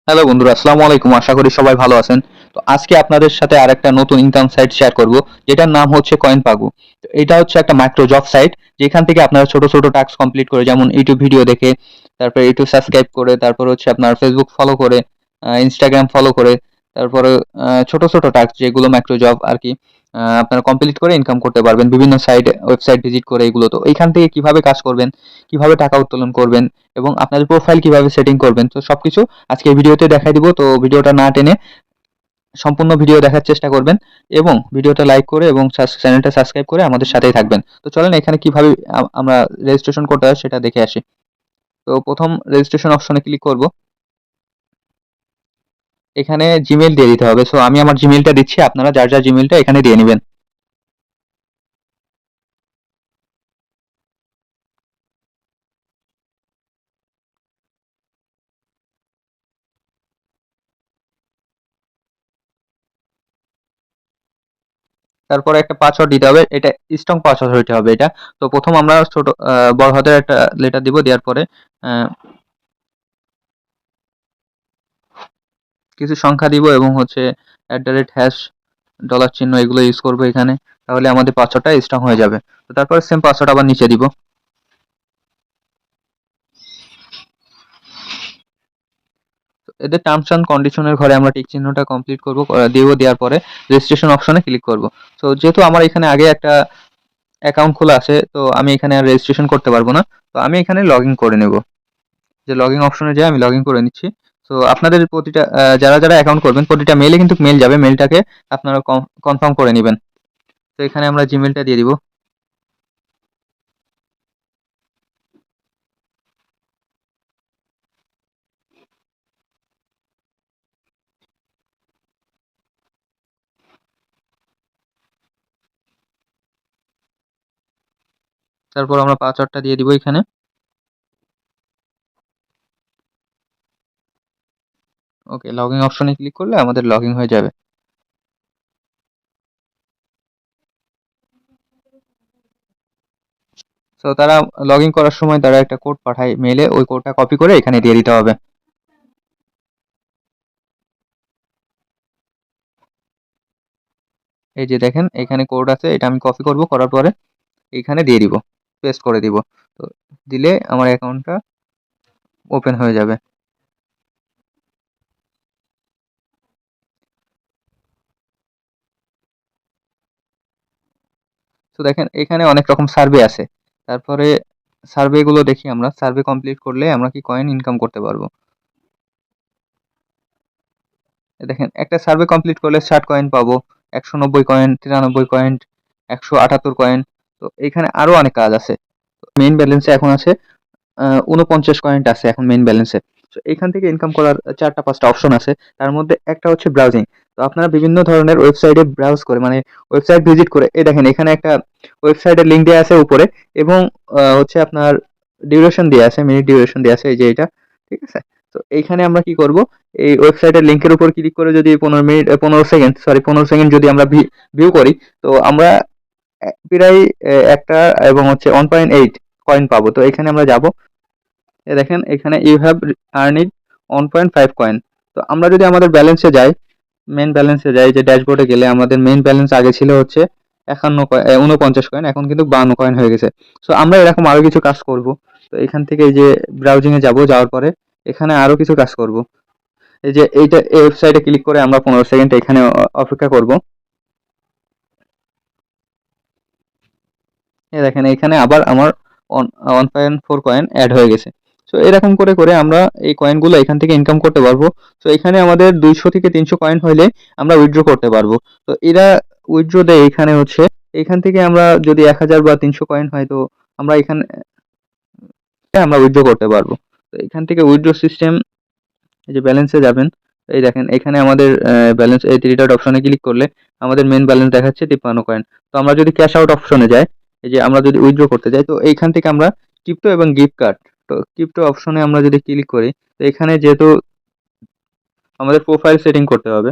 Hello বন্ধুরা, আসসালামু আলাইকুম। আশা করি সবাই ভালো আছেন। তো আজকে আপনাদের সাথে আরেকটা নতুন ইনকাম সাইট শেয়ার করব, যেটার নাম হচ্ছে কয়েন পাগু। তো এটা হচ্ছে একটা মাইক্রো জব সাইট, যেখান থেকে আপনারা ছোট ছোট টাস্ক কমপ্লিট করে, যেমন ইউটিউব ভিডিও দেখে, তারপরে ইউটিউব সাবস্ক্রাইব করে, তারপর হচ্ছে আপনার ফেসবুক ফলো করে, ইনস্টাগ্রাম ফলো করে, তারপরে ছোট ছোট টাস্ক যেগুলো মাইক্রো জব আর কি, আপনারা কমপ্লিট করে ইনকাম করতে পারবেন বিভিন্ন ওয়েবসাইট ভিজিট করে এগুলো। তো এইখান থেকে কিভাবে কাজ করবেন, কিভাবে টাকা উত্তোলন করবেন এবং আপনাদের প্রোফাইল কিভাবে সেটিং করবেন, তো সবকিছু আজকে এই ভিডিওতে দেখাই দিব। তো ভিডিওটা না টেনে সম্পূর্ণ ভিডিও দেখার চেষ্টা করবেন এবং ভিডিওটা লাইক করে এবং চ্যানেলটা সাবস্ক্রাইব করে আমাদের সাথেই থাকবেন। তো চলেন এখানে কিভাবে আমরা রেজিস্ট্রেশন করতে হয় সেটা দেখে আসি। তো প্রথম রেজিস্ট্রেশন অপশনে ক্লিক করব। এখানে জিমেইল দিয়ে দিতে হবে। সো আমি আমার জিমেইলটা দিচ্ছি, আপনারা যার যার জিমেইলটা এখানে দিয়ে নেবেন। তারপরে একটা পাসওয়ার্ড দিতে হবে, এটা স্ট্রং পাসওয়ার্ড হইতে হবে এটা। তো প্রথম আমরা ছোট বড় হাতের একটা লেটার দিব, দেওয়ার পরে আহ, কিছু সংখ্যা দিব এবং হচ্ছে @# ডলার চিহ্ন এগুলো ইউজ করবো এখানে। তাহলে আমাদের পাসওয়ার্ডটা স্ট্রং হয়ে যাবে। তো তারপরে সেম পাসওয়ার্ড আবার নিচে দিব। তো এদের টার্মস অ্যান্ড কন্ডিশনের ঘরে আমরা টিক চিহ্নটা কমপ্লিট করব, দেওয়ার পরে রেজিস্ট্রেশন অপশনে ক্লিক করব। তো যেহেতু আমার এখানে আগে একটা অ্যাকাউন্ট খোলা আছে, তো আমি এখানে আর রেজিস্ট্রেশন করতে পারবো না। তো আমি এখানে লগ ইন করে নেব। যে লগ ইন অপশনে যাই আমি লগ ইন করে নিচ্ছি। তো আপনাদের প্রতিটা যারা যারা অ্যাকাউন্ট করবেন প্রতিটা মেইলে কিন্তু মেল যাবে, মেলটাকে আপনারা কনফার্ম করে নেবেন। তো এখানে আমরা জিমেলটা দিয়ে দিব। তারপর আমরা পাসওয়ার্ডটা দিয়ে দিব এখানে। ওকে, লগ ইন অপশনে ক্লিক করলে আমাদের লগ ইন হয়ে যাবে। সো তারা লগ ইন করার সময় তারা একটা কোড পাঠায় মেইলে, ওই কোডটা কপি করে এখানে দিয়ে দিতে হবে। এই যে দেখেন এখানে কোড আছে, এটা আমি কপি করব, করার পরে এখানে দিয়ে দিব, পেস্ট করে দিব। তো দিলে আমার অ্যাকাউন্টটা ওপেন হয়ে যাবে। তো দেখেন এখানে অনেক রকম সার্ভে আছে। তারপরে সার্ভে গুলো দেখি, আমরা সার্ভে কমপ্লিট করলে আমরা কি কয়েন ইনকাম করতে পারবো। দেখেন একটা সার্ভে কমপ্লিট করলে 60 কয়েন পাবো, 190 কয়েন, 93 কয়েন, 178 কয়েন। তো এখানে আরো অনেক কাজ আছে। মেইন ব্যালেন্সে এখন আছে 49 কয়েন আছে এখন মেইন ব্যালেন্সে। তো এখান থেকে ইনকাম করার 4টা 5টা অপশন আছে। তার মধ্যে একটা হচ্ছে ব্রাউজিং। তো আপনারা বিভিন্ন ধরনের ওয়েবসাইটে ব্রাউজ করে, মানে ওয়েবসাইট ভিজিট করে, এই দেখেন এখানে একটা ওয়েবসাইটের লিঙ্ক দেওয়া আছে উপরে, এবং হচ্ছে আপনার ডিউরেশন দেওয়া আছে, মিনিট ডিউরেশন দেওয়া আছে, এই যে এটা, ঠিক আছে। তো এইখানে আমরা কি করব, এই ওয়েবসাইটের লিঙ্কের উপর ক্লিক করে যদি 15 মিনিট 15 সেকেন্ড, সরি 15 সেকেন্ড যদি আমরা ভিউ করি, তো আমরা প্রায় একটা এবং হচ্ছে 1.8 কয়েন পাবো। তো এখানে আমরা যাব, দেখেন এখানে ইউ হ্যাভ আর্নিড 1.5 কয়েন। তো আমরা যদি আমাদের ব্যালেন্সে যাই, মেইন ব্যালেন্সে যাই, যে ড্যাশবোর্ডে গেলে আমাদের মেইন ব্যালেন্স আগে ছিল হচ্ছে 49 কয়েন, এখন কিন্তু 52 কয়েন হয়ে গেছে। সো আমরা এরকম আরো কিছু কাজ করব। তো এখান থেকে এই যে ব্রাউজিং এ যাব, যাওয়ার পরে এখানে আরো কিছু কাজ করব। এই যে এইটা এই ওয়েবসাইটে ক্লিক করে আমরা 15 সেকেন্ড এখানে অপেক্ষা করব। এই দেখেন এখানে আবার আমার 1.4 কয়েন অ্যাড হয়ে গেছে। সো এরকম করে করে আমরা এই কয়েনগুলো এখান থেকে ইনকাম করতে পারবো। তো এখানে আমাদের 200 থেকে 300 কয়েন হইলে আমরা উইথড্র করতে পারবো। তো এরা উইথড্র দেয় এখানে হচ্ছে, এখান থেকে আমরা যদি 1000 বা 300 কয়েন হয়, তো আমরা এখানে আমরা উইথড্র করতে পারবো। তো এখান থেকে উইথড্র সিস্টেম, এই যে ব্যালেন্সে যাবেন, এই দেখেন এখানে আমাদের ব্যালেন্স, এই থ্রি ডট অপশনে ক্লিক করলে আমাদের মেন ব্যালেন্স দেখাচ্ছে 53 কয়েন। তো আমরা যদি ক্যাশ আউট অপশনে যাই, এই যে আমরা যদি উইথড্র করতে যাই, তো এইখান থেকে আমরা ক্রিপ্টো এবং গিফট কার্ড, তো ক্রিপ্টো অপশনে আমরা যদি ক্লিক করি, তো এখানে যেহেতু আমাদের প্রোফাইল সেটিং করতে হবে,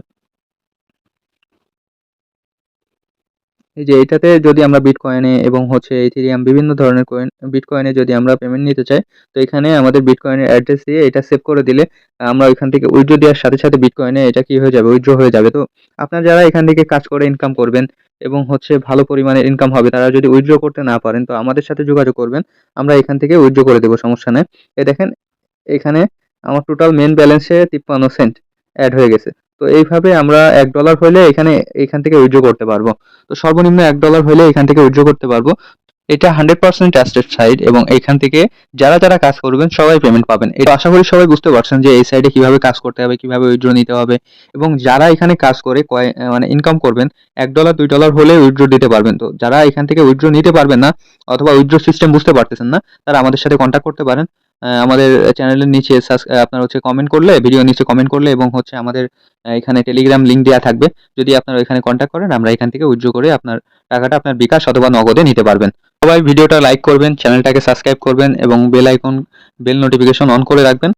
এই যে এটাতে যদি আমরা বিটকয়েনে এবং হচ্ছে ইথেরিয়াম বিভিন্ন ধরনের কয়েন, বিটকয়েনে যদি আমরা পেমেন্ট নিতে চাই, তো এখানে আমাদের বিটকয়েনের অ্যাড্রেস দিয়ে এটা সেভ করে দিলে আমরা ওইখান থেকে উইথড্র দেওয়ার সাথে সাথে বিটকয়েনে এটা কি হয়ে যাবে, উইথড্র হয়ে যাবে। তো আপনারা যারা এখান থেকে কাজ করে ইনকাম করবেন এবং হচ্ছে ভালো পরিমাণে ইনকাম হবে, তারা যদি উইথড্র করতে না পারেন তো আমাদের সাথে যোগাযোগ করবেন, আমরা এখান থেকে উইথড্র করে দেবো, সমস্যা নেই। দেখেন এখানে আমার টোটাল মেন ব্যালেন্সে 53 সেন্ট অ্যাড হয়ে গেছে। তো এইভাবে আমরা $1 হলে এখান থেকে উইথড্র করতে পারবো। তো সর্বনিম্ন $1 হলে এখান থেকে উইথড্র করতে পারবো। এটা 100% ট্রাস্টেড সাইট এবং এখান থেকে যারা যারা কাজ করবেন সবাই পেমেন্ট পাবেন। এটা আশা করি সবাই বুঝতে পারছেন যে এই সাইটে কিভাবে কাজ করতে হবে, কিভাবে উইথড্র নিতে হবে, এবং যারা এখানে কাজ করে মানে ইনকাম করবেন $1 $2 হলে উইথড্র দিতে পারবেন। তো যারা এখান থেকে উইথড্র নিতে পারবেন না অথবা উইথড্র সিস্টেম বুঝতে পারতেছেন না, তারা আমাদের সাথে কন্ট্যাক্ট করতে পারেন। আমাদের চ্যানেলের নিচে আপনার হচ্ছে কমেন্ট করলে, ভিডিও নিচে কমেন্ট করলে, এবং হচ্ছে আমাদের এখানে টেলিগ্রাম লিঙ্ক দেওয়া থাকবে। যদি আপনারা এখানে কন্ট্যাক্ট করেন, আমরা এখান থেকে উইথড্র করে আপনার টাকাটা আপনার বিকাশ অথবা নগদে নিতে পারবেন। সবাই ভিডিওটা লাইক করবেন, চ্যানেলটাকে সাবস্ক্রাইব করবেন এবং বেল নোটিফিকেশন অন করে রাখবেন।